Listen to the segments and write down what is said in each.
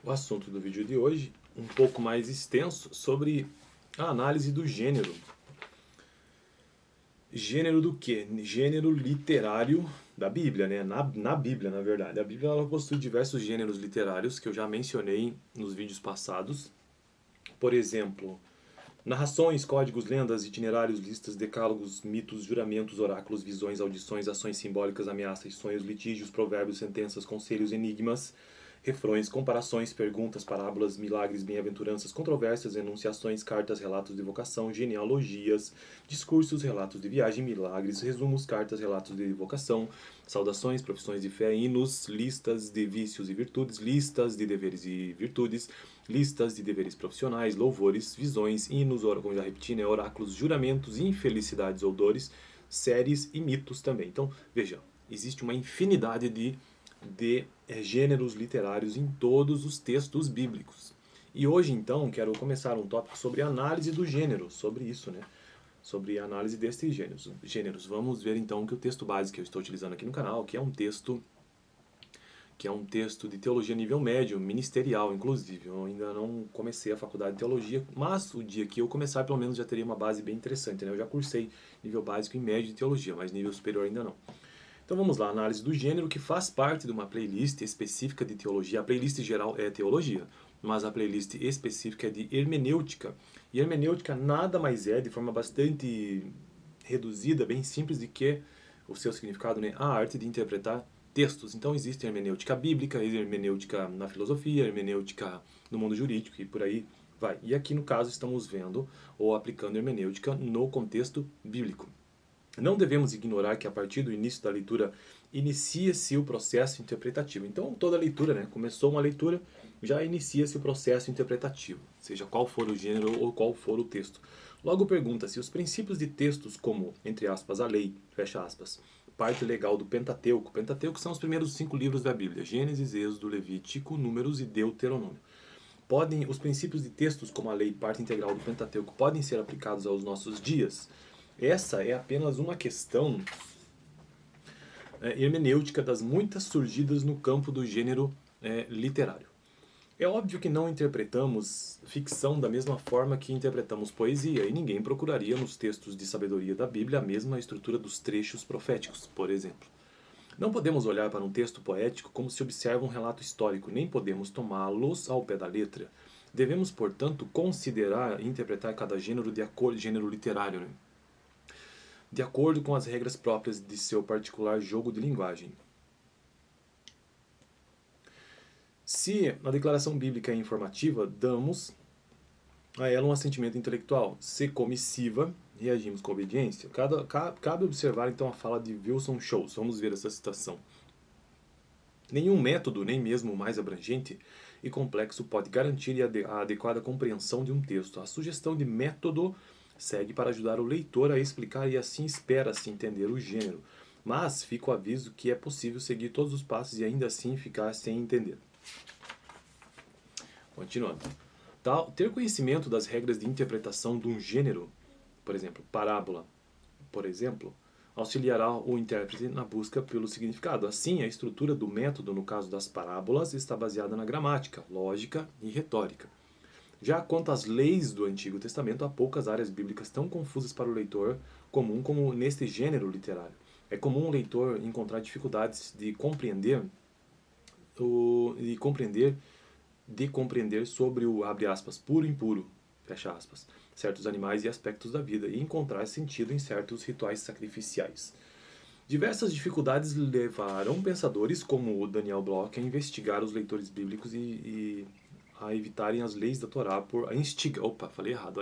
O assunto do vídeo de hoje, um pouco mais extenso, sobre a análise do gênero. Gênero do quê? Gênero literário da Bíblia, né? Na Bíblia, na verdade. A Bíblia ela possui diversos gêneros literários que eu já mencionei nos vídeos passados. Por exemplo, narrações, códigos, lendas, itinerários, listas, decálogos, mitos, juramentos, oráculos, visões, audições, ações simbólicas, ameaças, sonhos, litígios, provérbios, sentenças, conselhos, enigmas, refrões, comparações, perguntas, parábolas, milagres, bem-aventuranças, controvérsias, enunciações, cartas, relatos de vocação, genealogias, discursos, relatos de viagem, milagres, resumos, cartas, relatos de vocação, saudações, profissões de fé, hinos, listas de vícios e virtudes, listas de deveres e virtudes, listas de deveres profissionais, louvores, visões, hinos, como já repeti, né, oráculos, juramentos, infelicidades ou dores, séries e mitos também. Então, veja, existe uma infinidade de gêneros literários em todos os textos bíblicos. E hoje, então, quero começar um tópico sobre análise do gênero, sobre isso, né? Sobre a análise destes gêneros. Vamos ver, então, que o texto base que eu estou utilizando aqui no canal, que é um texto de teologia nível médio, ministerial, inclusive. Eu ainda não comecei a faculdade de teologia, mas o dia que eu começar, pelo menos já teria uma base bem interessante, né? Eu já cursei nível básico e médio de teologia, mas nível superior ainda não. Então vamos lá, análise do gênero que faz parte de uma playlist específica de teologia. A playlist geral é teologia, mas a playlist específica é de hermenêutica. E hermenêutica nada mais é, de forma bastante reduzida, bem simples, de que o seu significado, né? A arte de interpretar textos. Então existe hermenêutica bíblica, hermenêutica na filosofia, hermenêutica no mundo jurídico e por aí vai. E aqui no caso estamos vendo ou aplicando hermenêutica no contexto bíblico. Não devemos ignorar que a partir do início da leitura inicia-se o processo interpretativo. Então toda leitura, né, começou uma leitura, já inicia-se o processo interpretativo, seja qual for o gênero ou qual for o texto. Logo pergunta-se, os princípios de textos como, entre aspas, a lei, fecha aspas, parte legal do Pentateuco. Pentateuco são os primeiros 5 livros da Bíblia, Gênesis, Êxodo, Levítico, Números e Deuteronômio. Os princípios de textos como a lei, parte integral do Pentateuco, podem ser aplicados aos nossos dias? Essa é apenas uma questão hermenêutica das muitas surgidas no campo do gênero literário. É óbvio que não interpretamos ficção da mesma forma que interpretamos poesia, e ninguém procuraria nos textos de sabedoria da Bíblia a mesma estrutura dos trechos proféticos, por exemplo. Não podemos olhar para um texto poético como se observa um relato histórico, nem podemos tomá-los ao pé da letra. Devemos, portanto, considerar e interpretar cada gênero de acordo gênero literário, né? De acordo com as regras próprias de seu particular jogo de linguagem. Se a declaração bíblica é informativa, damos a ela um assentimento intelectual. Se comissiva, reagimos com obediência. Cabe observar então a fala de Wilson Shows. Vamos ver essa citação. Nenhum método, nem mesmo o mais abrangente e complexo, pode garantir a adequada compreensão de um texto. A sugestão de método segue para ajudar o leitor a explicar e assim espera-se entender o gênero. Mas fica o aviso que é possível seguir todos os passos e ainda assim ficar sem entender. Continuando. Ter conhecimento das regras de interpretação de um gênero, por exemplo, parábola, por exemplo, auxiliará o intérprete na busca pelo significado. Assim, a estrutura do método, no caso das parábolas, está baseada na gramática, lógica e retórica. Já quanto às leis do Antigo Testamento, há poucas áreas bíblicas tão confusas para o leitor comum como neste gênero literário. É comum o leitor encontrar dificuldades de compreender sobre o, abre aspas, puro e impuro, fecha aspas, certos animais e aspectos da vida e encontrar sentido em certos rituais sacrificiais. Diversas dificuldades levaram pensadores como o Daniel Bloch a investigar os leitores bíblicos e a evitarem as leis da Torá a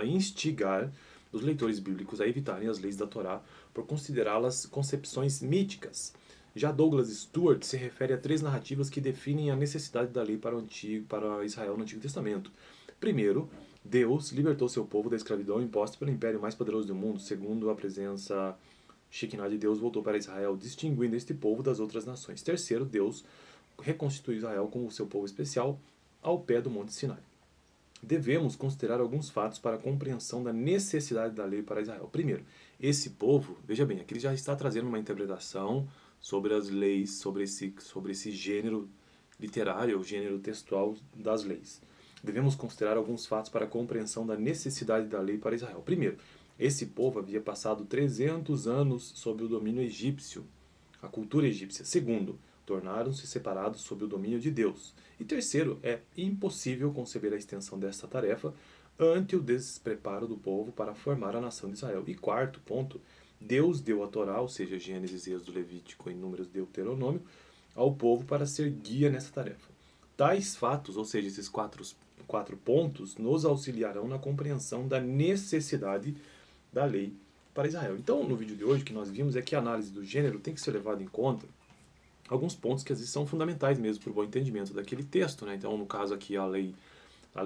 instigar os leitores bíblicos a evitarem as leis da Torá por considerá-las concepções míticas. Já Douglas Stuart se refere a 3 narrativas que definem a necessidade da lei para Israel no Antigo Testamento. Primeiro, Deus libertou seu povo da escravidão imposta pelo império mais poderoso do mundo. Segundo, a presença Shekinah de Deus voltou para Israel, distinguindo este povo das outras nações. Terceiro, Deus reconstituiu Israel como o seu povo especial ao pé do Monte Sinai. Devemos considerar alguns fatos para a compreensão da necessidade da lei para Israel. Primeiro, esse povo, veja bem, aqui ele já está trazendo uma interpretação sobre as leis, sobre esse gênero literária, o gênero textual das leis. Devemos considerar alguns fatos para a compreensão da necessidade da lei para Israel. Primeiro, esse povo havia passado 300 anos sob o domínio egípcio, a cultura egípcia. Segundo, tornaram-se separados sob o domínio de Deus. E terceiro, é impossível conceber a extensão desta tarefa ante o despreparo do povo para formar a nação de Israel. E quarto ponto, Deus deu a Torá, ou seja, Gênesis, Êxodo, Levítico e Números, Deuteronômio, ao povo para ser guia nessa tarefa. Tais fatos, ou seja, esses quatro pontos, nos auxiliarão na compreensão da necessidade da lei para Israel. Então, no vídeo de hoje, o que nós vimos é que a análise do gênero tem que ser levada em conta alguns pontos que às vezes são fundamentais mesmo para o bom entendimento daquele texto, né? Então, no caso aqui, a lei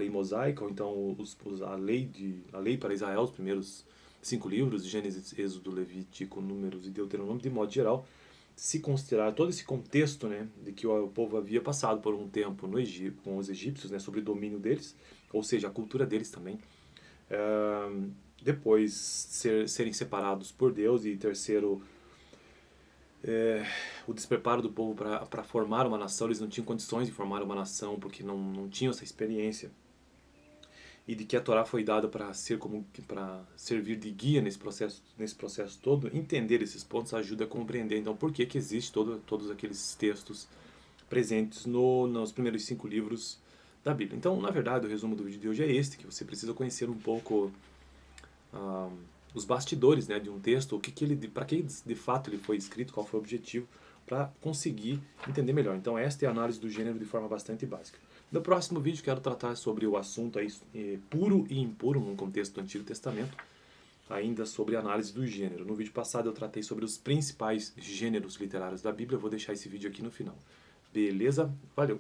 mosaica, ou então a lei para Israel, os primeiros 5 livros, Gênesis, Êxodo, Levítico, Números e Deuteronômio, de modo geral, se considerar todo esse contexto, né, de que o povo havia passado por um tempo no Egito, com os egípcios, né, sobre o domínio deles, ou seja, a cultura deles também, depois serem separados por Deus, e terceiro, o despreparo do povo para formar uma nação. Eles não tinham condições de formar uma nação porque não tinham essa experiência, e de que a Torá foi dada para servir de guia nesse processo todo. Entender esses pontos ajuda a compreender então por que existe todos aqueles textos presentes nos primeiros 5 livros da Bíblia. Então, na verdade, o resumo do vídeo de hoje é este, que você precisa conhecer um pouco os bastidores, né, de um texto, para que de fato ele foi escrito, qual foi o objetivo, para conseguir entender melhor. Então, esta é a análise do gênero de forma bastante básica. No próximo vídeo quero tratar sobre o assunto aí, puro e impuro no contexto do Antigo Testamento, ainda sobre a análise do gênero. No vídeo passado eu tratei sobre os principais gêneros literários da Bíblia, eu vou deixar esse vídeo aqui no final. Beleza? Valeu!